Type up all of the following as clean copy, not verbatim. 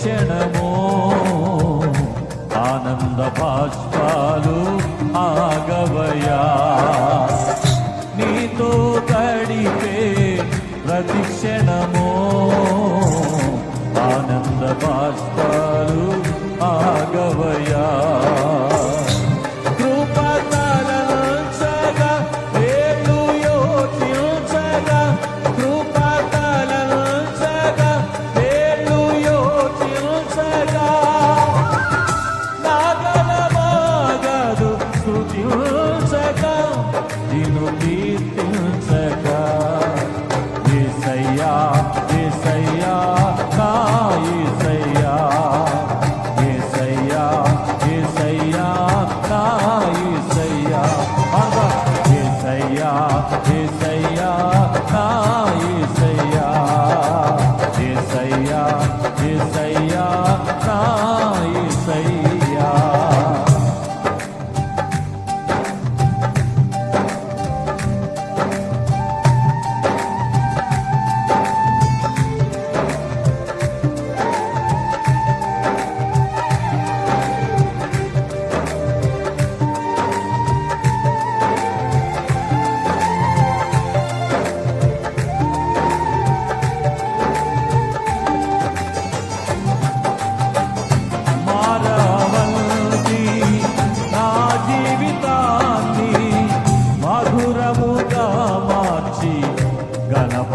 క్షణమో ఆనంద బాష్పాలు ఆగవయా. నీతో గడిపే ప్రతి క్షణమో ఆనంద బాష్పాలు ఆగవయా. నిన్ను కీర్తించగా యేసయ్యా యేసయ్యా నా యేసయ్యా యేసయ్యా యేసయ్యా నా యేసయ్యా యేసయ్యా యేసయ్యా నా యేసయ్యా యేసయ్యా యేసయ్యా నా యేసయ్యా.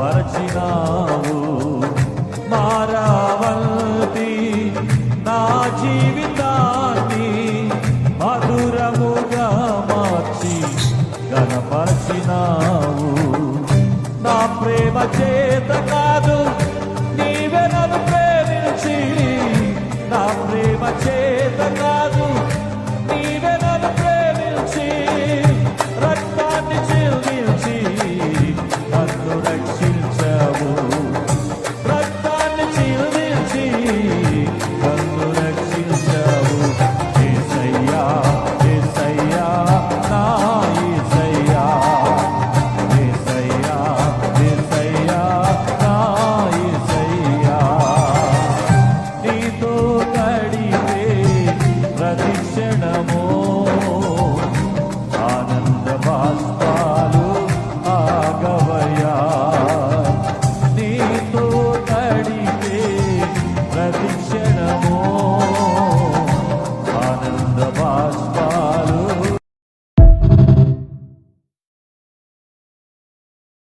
గణపరచినావు మారావల్తి నా జీవితాన్ని మధురముగా మార్చి గణపరచినావు. నా ప్రేమ చేత